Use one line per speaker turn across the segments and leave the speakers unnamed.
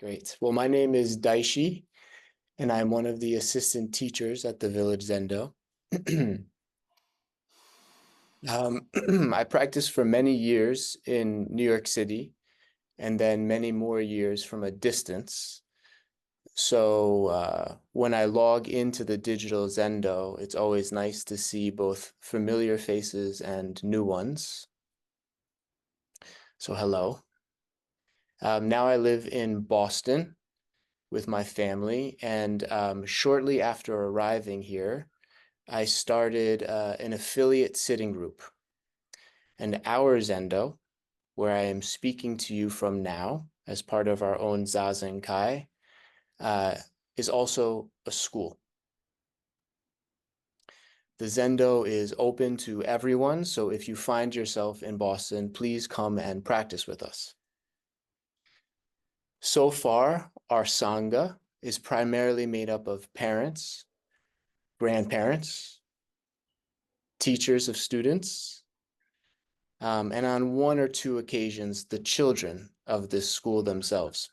Great. Well, my name is Daishi, and I'm one of the assistant teachers at the Village Zendo. I practiced for many years in New York City, and then many more years from a distance. So when I log into the digital Zendo, it's always nice to see both familiar faces and new ones. So hello. Now I live in Boston with my family, and shortly after arriving here, I started an affiliate sitting group. And our Zendo, where I am speaking to you from now as part of our own zazen kai, is also a school. The Zendo is open to everyone, so if you find yourself in Boston, please come and practice with us. So far, our Sangha is primarily made up of parents, grandparents, teachers of students, and on one or two occasions, the children of this school themselves.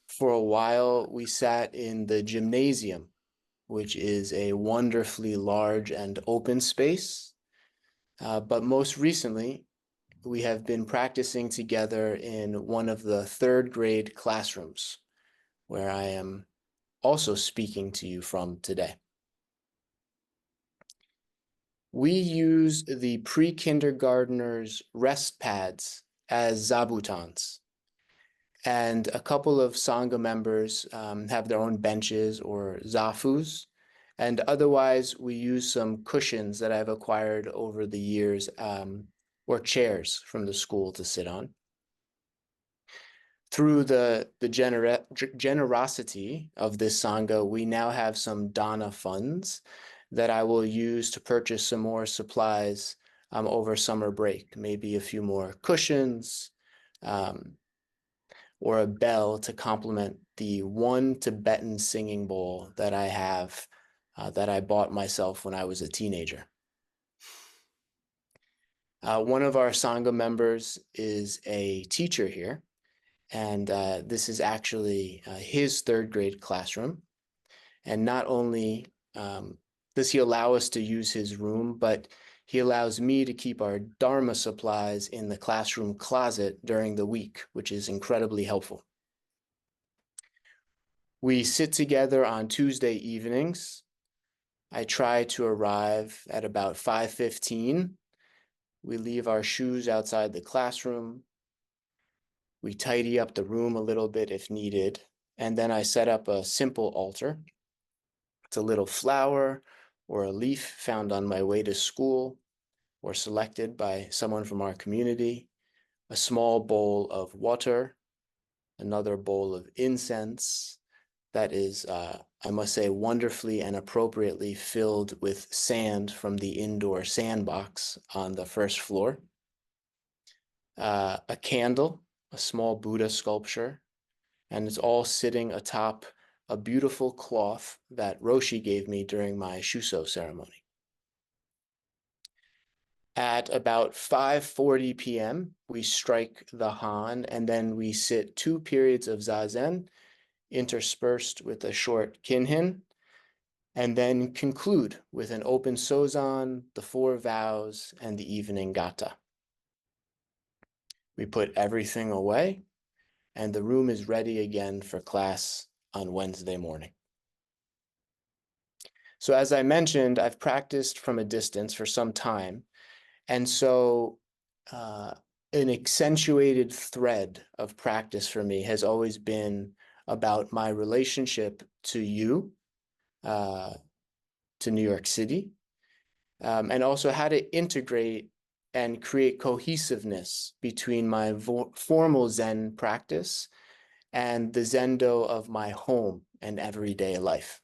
For a while, we sat in the gymnasium, which is a wonderfully large and open space. But most recently, we have been practicing together in one of the third grade classrooms, where I am also speaking to you from today. We use the pre-kindergartners' rest pads as zabutons. And a couple of Sangha members have their own benches or zafus. And otherwise, we use some cushions that I've acquired over the years, or chairs from the school to sit on. Through the generosity of this Sangha, we now have some Dana funds that I will use to purchase some more supplies over summer break, maybe a few more cushions, or a bell to complement the one Tibetan singing bowl that I have that I bought myself when I was a teenager. One of our Sangha members is a teacher here, and this is actually his third grade classroom. And not only does he allow us to use his room, but he allows me to keep our Dharma supplies in the classroom closet during the week, which is incredibly helpful. We sit together on Tuesday evenings. I try to arrive at about 5:15. We leave our shoes outside the classroom. We tidy up the room a little bit if needed, and then I set up a simple altar. It's a little flower or a leaf found on my way to school or selected by someone from our community, a small bowl of water, another bowl of incense, that is, I must say, wonderfully and appropriately filled with sand from the indoor sandbox on the first floor. A candle, a small Buddha sculpture, and it's all sitting atop a beautiful cloth that Roshi gave me during my Shuso ceremony. At about 5:40 p.m., we strike the Han, and then we sit 2 periods of zazen, interspersed with a short kinhin, and then conclude with an open sozan, the 4 vows, and the evening gata. We put everything away, and the room is ready again for class on Wednesday morning. So as I mentioned, I've practiced from a distance for some time, and so an accentuated thread of practice for me has always been about my relationship to you, to New York City, and also how to integrate and create cohesiveness between my formal Zen practice and the Zendo of my home and everyday life.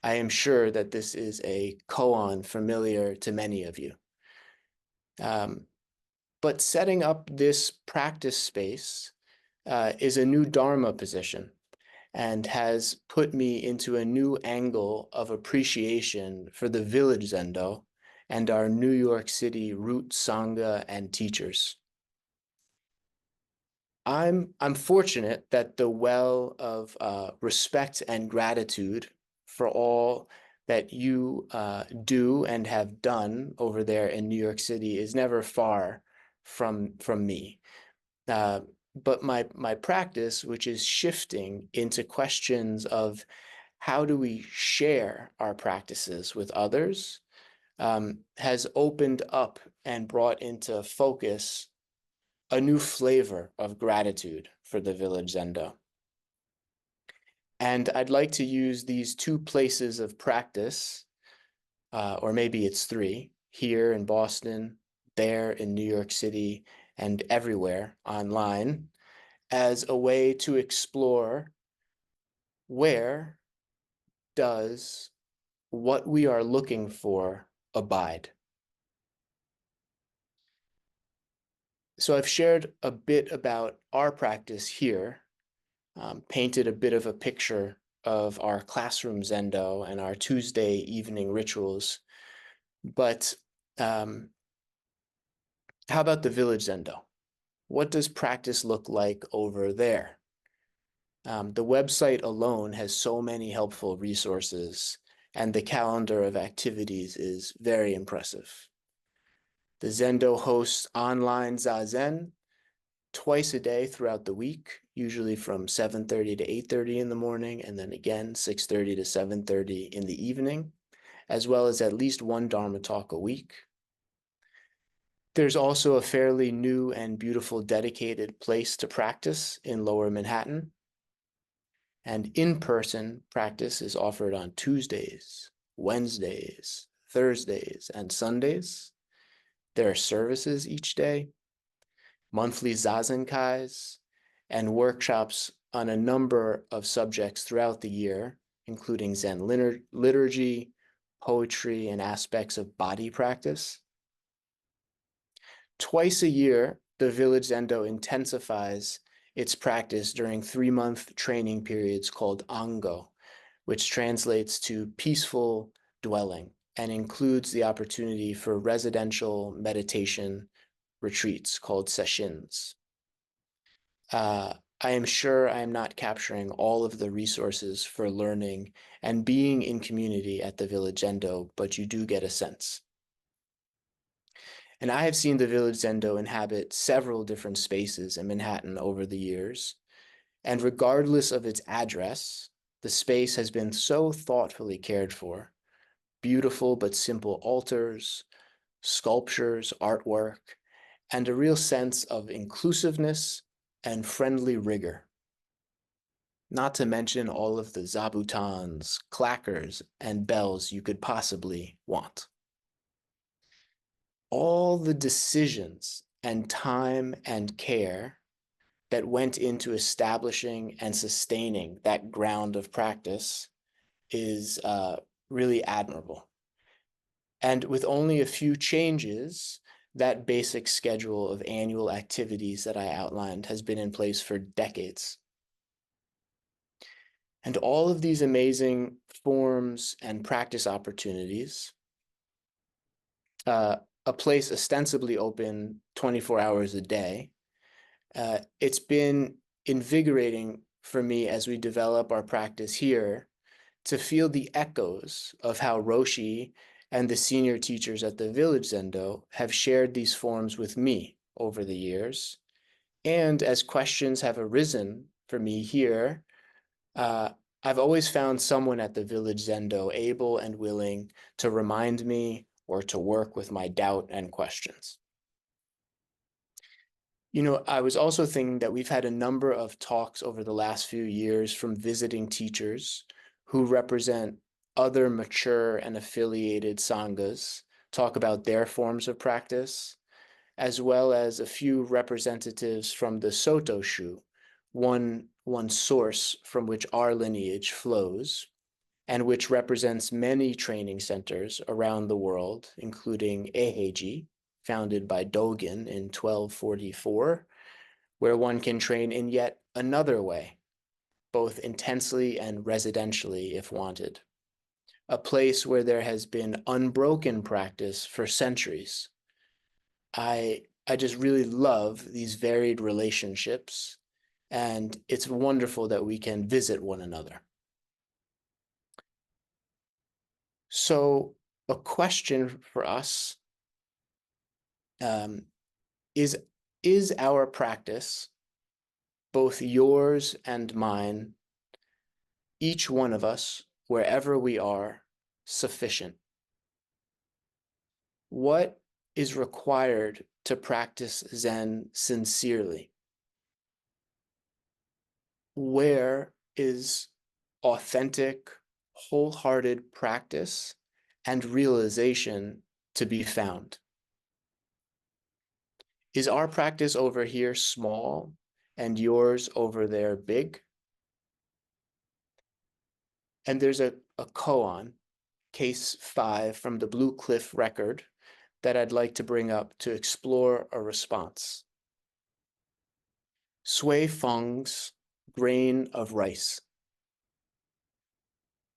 I am sure that this is a koan familiar to many of you. But setting up this practice space is a new Dharma position and has put me into a new angle of appreciation for the Village Zendo and our New York City root Sangha and teachers. I'm fortunate that the well of respect and gratitude for all that you do and have done over there in New York City is never far from me. Uh, but my practice, which is shifting into questions of how do we share our practices with others, has opened up and brought into focus a new flavor of gratitude for the Village Zendo. And I'd like to use these two places of practice, or maybe it's three, here in Boston, there in New York City, and everywhere online, as a way to explore where does what we are looking for abide. So I've shared a bit about our practice here, painted a bit of a picture of our classroom Zendo and our Tuesday evening rituals. But how about the Village Zendo? What does practice look like over there? The website alone has so many helpful resources, and the calendar of activities is very impressive. The Zendo hosts online zazen twice a day throughout the week, usually from 7:30 to 8:30 in the morning, and then again 6:30 to 7:30 in the evening, as well as at least one Dharma talk a week. There's also a fairly new and beautiful dedicated place to practice in Lower Manhattan. And in-person practice is offered on Tuesdays, Wednesdays, Thursdays, and Sundays. There are services each day, monthly zazen kais, and workshops on a number of subjects throughout the year, including Zen liturgy, poetry, and aspects of body practice. Twice a year, the Village Zendo intensifies its practice during 3-month training periods called Ango, which translates to peaceful dwelling and includes the opportunity for residential meditation retreats called sessions. I am sure I am not capturing all of the resources for learning and being in community at the Village Zendo, but you do get a sense. And I have seen the Village Zendo inhabit several different spaces in Manhattan over the years. And regardless of its address, the space has been so thoughtfully cared for. Beautiful but simple altars, sculptures, artwork, and a real sense of inclusiveness and friendly rigor. Not to mention all of the zabutons, clackers, and bells you could possibly want. All the decisions and time and care that went into establishing and sustaining that ground of practice is really admirable. And with only a few changes, that basic schedule of annual activities that I outlined has been in place for decades. And all of these amazing forms and practice opportunities, a place ostensibly open 24 hours a day, it's been invigorating for me as we develop our practice here to feel the echoes of how Roshi and the senior teachers at the Village Zendo have shared these forms with me over the years. And as questions have arisen for me here, I've always found someone at the Village Zendo able and willing to remind me or to work with my doubt and questions. You know, I was also thinking that we've had a number of talks over the last few years from visiting teachers who represent other mature and affiliated sanghas, talk about their forms of practice, as well as a few representatives from the Soto Shu, one source from which our lineage flows, and which represents many training centers around the world, including Eiheiji, founded by Dogen in 1244, where one can train in yet another way, both intensely and residentially if wanted. A place where there has been unbroken practice for centuries. I I just really love these varied relationships, and it's wonderful that we can visit one another. So a question for us um, is our practice, both yours and mine, each one of us, wherever we are, sufficient? What is required to practice Zen sincerely? Where is authentic, wholehearted practice and realization to be found? Is our practice over here small and yours over there big? And there's a koan, case 5 from the Blue Cliff record, that I'd like to bring up to explore a response. Hsueh Feng's grain of rice.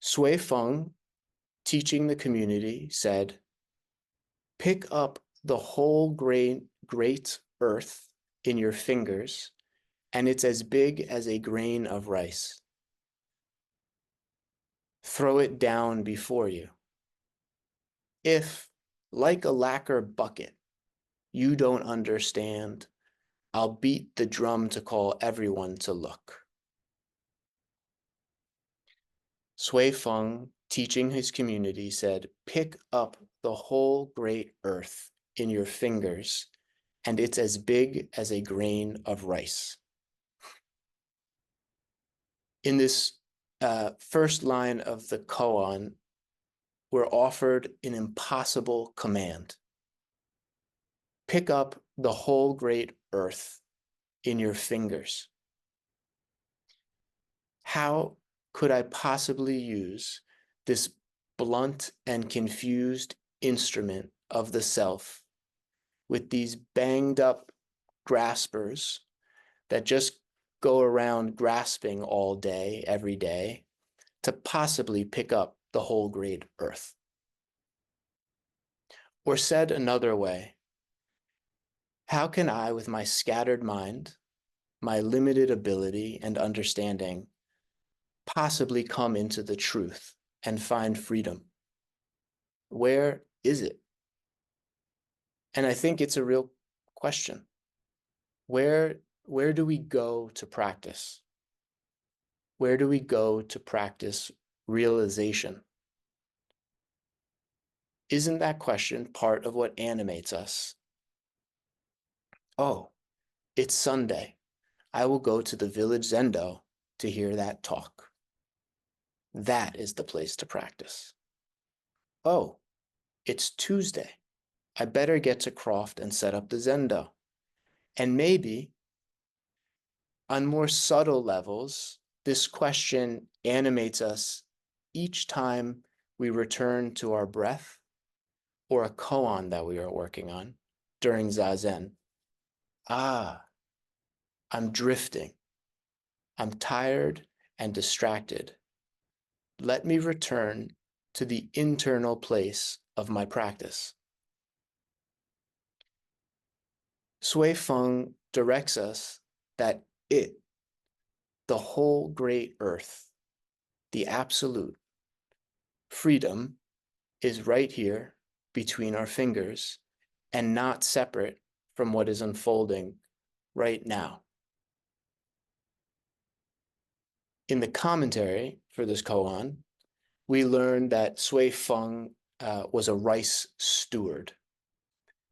Hsueh Feng, teaching the community, said, "Pick up the whole great earth in your fingers, and it's as big as a grain of rice. Throw it down before you. If, like a lacquer bucket, you don't understand, I'll beat the drum to call everyone to look." Hsueh Feng, teaching his community, said, "Pick up the whole great earth in your fingers, and it's as big as a grain of rice." In this first line of the koan, we're offered an impossible command. Pick up the whole great earth in your fingers. How could I possibly use this blunt and confused instrument of the self with these banged up graspers that just go around grasping all day, every day, to possibly pick up the whole great earth? Or said another way, how can I, with my scattered mind, my limited ability and understanding, possibly come into the truth and find freedom? Where is it? And I think it's a real question. Where do we go to practice? Where do we go to practice realization? Isn't that question part of what animates us? Oh, it's Sunday. I will go to the Village Zendo to hear that talk. That is the place to practice. Oh, it's Tuesday. I better get to Croft and set up the Zendo. And maybe, on more subtle levels, this question animates us each time we return to our breath or a koan that we are working on during zazen. Ah, I'm drifting. I'm tired and distracted. Let me return to the internal place of my practice. Hsueh Feng directs us that it, the whole great earth, the absolute, freedom, is right here between our fingers and not separate from what is unfolding right now. In the commentary for this koan, we learned that Hsueh Feng was a rice steward.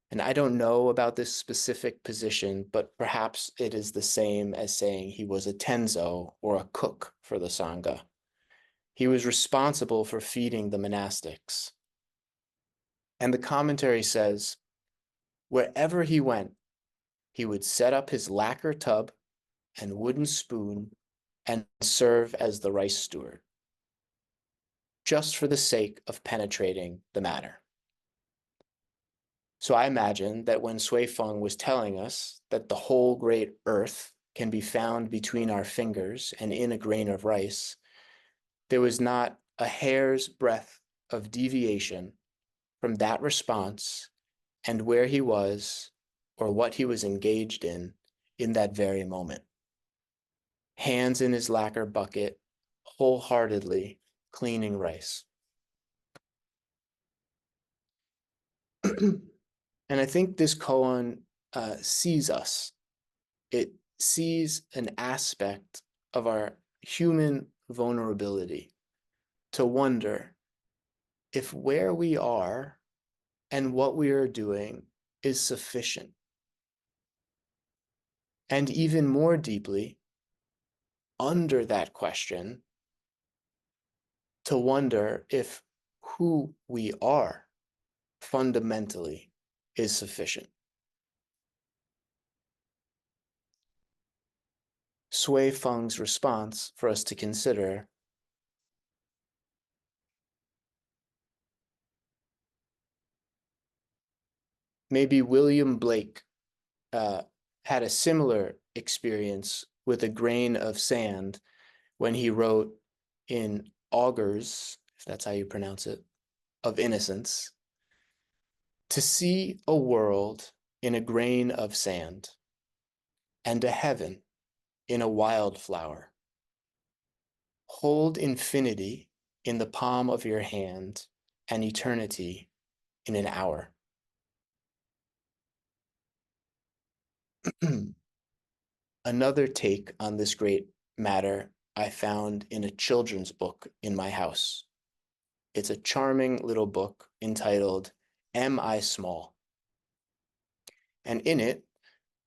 And I don't know about this specific position, but perhaps it is the same as saying he was a tenzo or a cook for the Sangha. He was responsible for feeding the monastics. And the commentary says, wherever he went, he would set up his lacquer tub and wooden spoon and serve as the rice steward, just for the sake of penetrating the matter. So I imagine that when Hsueh Feng was telling us that the whole great earth can be found between our fingers and in a grain of rice, there was not a hair's breadth of deviation from that response and where he was or what he was engaged in that very moment. Hands in his lacquer bucket, wholeheartedly cleaning rice. And I think this koan sees us. It sees an aspect of our human vulnerability to wonder if where we are and what we are doing is sufficient. And even more deeply, under that question, to wonder if who we are fundamentally is sufficient. Hsueh Feng's response for us to consider: maybe William Blake had a similar experience with a grain of sand when he wrote in Augurs, if that's how you pronounce it, of Innocence, to see a world in a grain of sand and a heaven in a wildflower. Hold infinity in the palm of your hand and eternity in an hour. Another take on this great matter I found in a children's book in my house. It's a charming little book entitled Am I Small? And in it,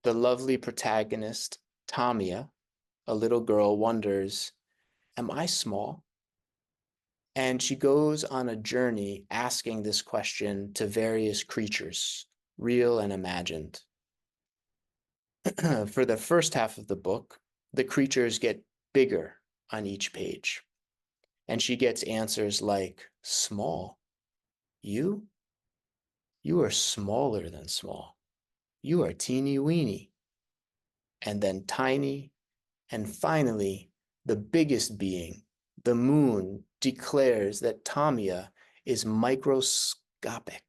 the lovely protagonist, Tamia, a little girl, wonders, am I small? And she goes on a journey asking this question to various creatures, real and imagined. For the first half of the book, the creatures get bigger on each page. And she gets answers like, small? You? You are smaller than small. You are teeny weeny. And then tiny, and finally, the biggest being, the moon, declares that Tamia is microscopic.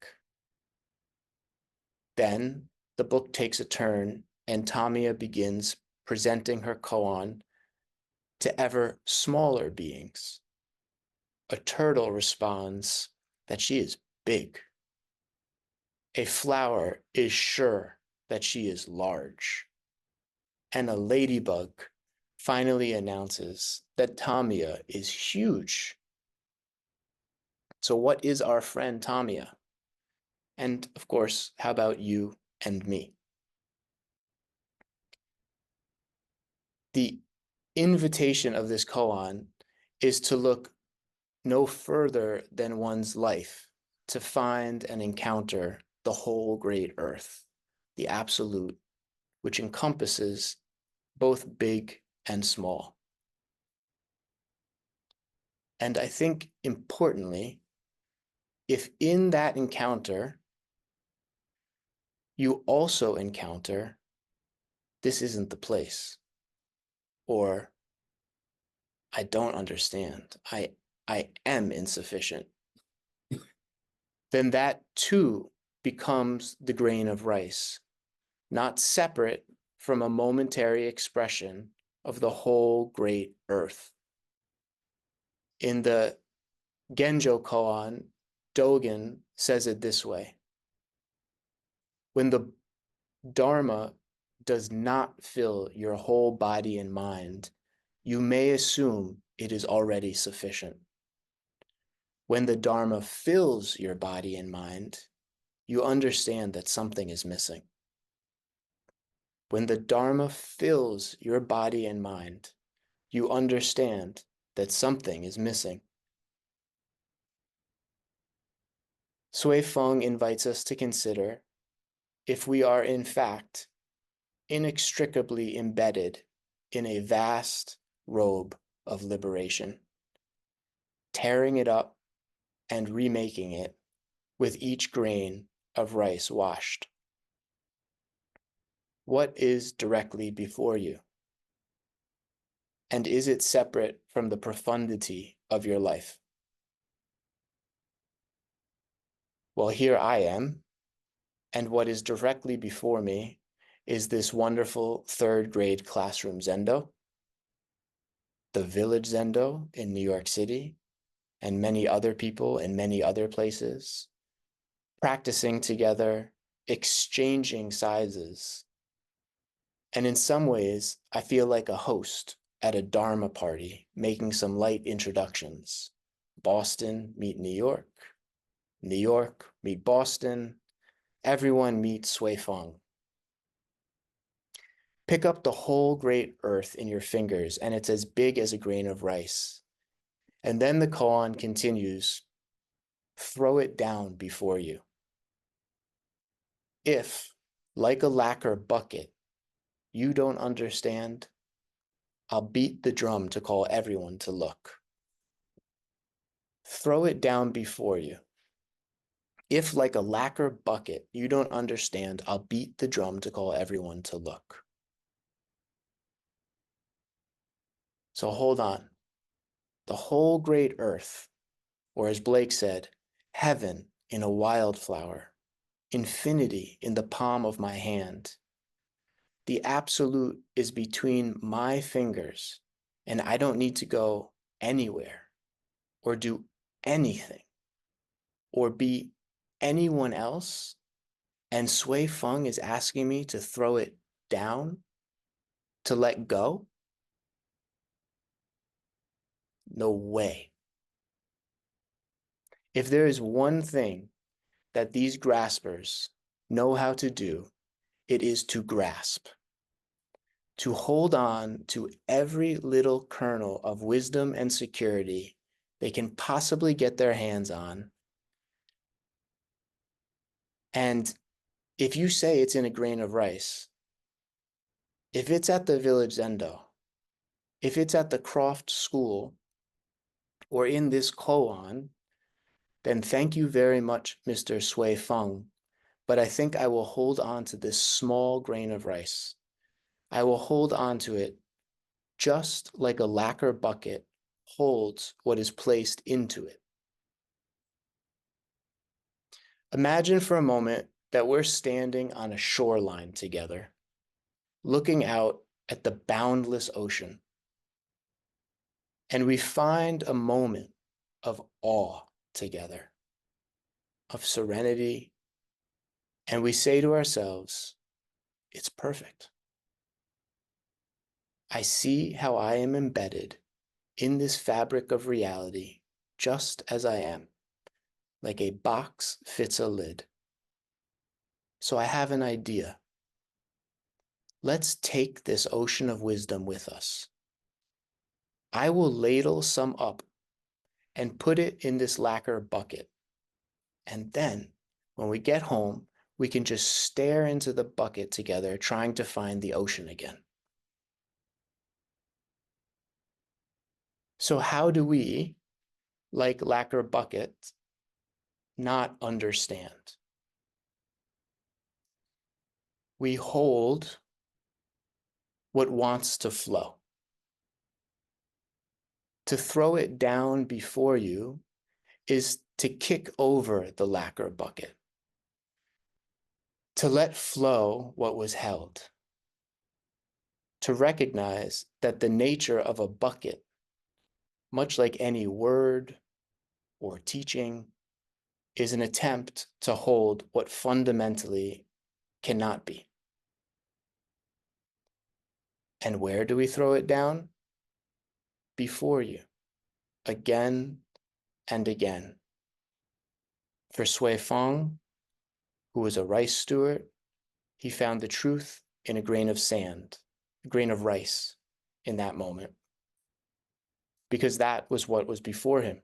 Then the book takes a turn, and Tamia begins presenting her koan to ever smaller beings. A turtle responds that she is big. A flower is sure that she is large. And a ladybug finally announces that Tamia is huge. So what is our friend Tamia? And of course, how about you and me? The invitation of this koan is to look no further than one's life to find and encounter the whole great earth, the absolute, which encompasses both big and small. And I think importantly, if in that encounter, you also encounter, this isn't the place, or I don't understand, I am insufficient, then that too becomes the grain of rice, not separate from a momentary expression of the whole great earth. In the Genjo koan, Dogen says it this way: when the Dharma does not fill your whole body and mind, you may assume it is already sufficient. When the Dharma fills your body and mind, you understand that something is missing. When the Dharma fills your body and mind, you understand that something is missing. Hsueh Feng invites us to consider if we are in fact inextricably embedded in a vast robe of liberation, tearing it up and remaking it with each grain of rice washed. What is directly before you? And is it separate from the profundity of your life? Well, here I am, And what is directly before me is this wonderful third grade classroom Zendo, the Village Zendo in New York City, and many other people in many other places, practicing together, exchanging sizes. And in some ways, I feel like a host at a Dharma party, making some light introductions. Boston, meet New York. New York, meet Boston. Everyone meet Hsueh Feng. Pick up the whole great earth in your fingers, and it's as big as a grain of rice. And then the koan continues, throw it down before you. If, like a lacquer bucket, you don't understand, I'll beat the drum to call everyone to look. Throw it down before you. If, like a lacquer bucket, you don't understand, I'll beat the drum to call everyone to look. So hold on. The whole great earth, or as Blake said, heaven in a wildflower, infinity in the palm of my hand. The absolute is between my fingers, and I don't need to go anywhere or do anything or be anyone else. And Hsueh Feng is asking me to throw it down, to let go? No way. If there is one thing that these graspers know how to do, it is to grasp, to hold on to every little kernel of wisdom and security they can possibly get their hands on. And if you say it's in a grain of rice, if it's at the Village Zendo, if it's at the Croft School, or in this koan, then thank you very much, Mr. Hsueh Feng, but I think I will hold on to this small grain of rice. I will hold on to it just like a lacquer bucket holds what is placed into it. Imagine for a moment that we're standing on a shoreline together, looking out at the boundless ocean, and we find a moment of awe together, of serenity, and we say to ourselves, it's perfect. I see how I am embedded in this fabric of reality just as I am, like a box fits a lid. So I have an idea. Let's take this ocean of wisdom with us. I will ladle some up and put it in this lacquer bucket. And then when we get home, we can just stare into the bucket together, trying to find the ocean again. So how do we, like lacquer buckets, not understand? We hold what wants to flow. To throw it down before you is to kick over the lacquer bucket, to let flow what was held, to recognize that the nature of a bucket, much like any word or teaching, is an attempt to hold what fundamentally cannot be. And where do we throw it down? Before you, again and again. For Hsueh Feng, who was a rice steward, he found the truth in a grain of sand, a grain of rice in that moment. Because that was what was before him,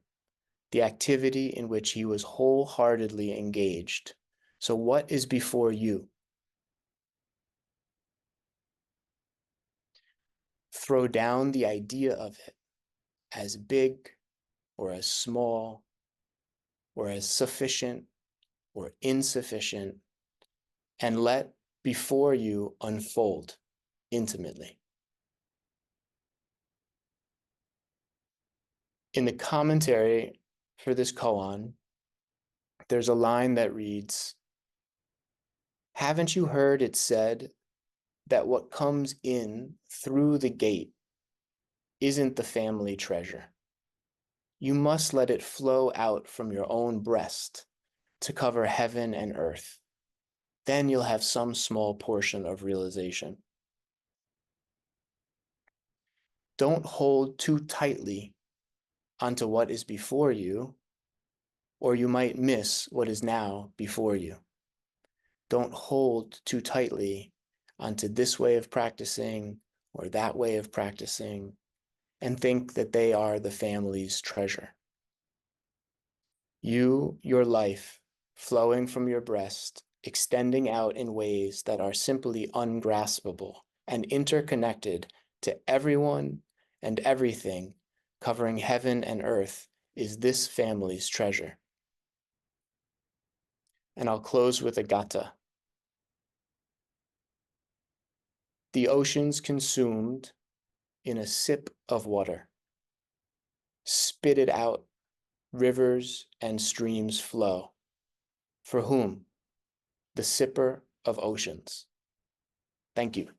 the activity in which he was wholeheartedly engaged. So what is before you? Throw down the idea of it as big or as small or as sufficient or insufficient, and let before you unfold intimately. In the commentary for this koan, there's a line that reads, Haven't you heard it said that what comes in through the gate isn't the family treasure? You must let it flow out from your own breast to cover heaven and earth. Then you'll have some small portion of realization. Don't hold too tightly onto what is before you, or you might miss what is now before you. Don't hold too tightly onto this way of practicing or that way of practicing and think that they are the family's treasure. You, your life, flowing from your breast, extending out in ways that are simply ungraspable and interconnected to everyone and everything, covering heaven and earth, is this family's treasure. And I'll close with a gatha. The ocean's consumed in a sip of water. Spit it out, rivers and streams flow. For whom? The sipper of oceans. Thank you.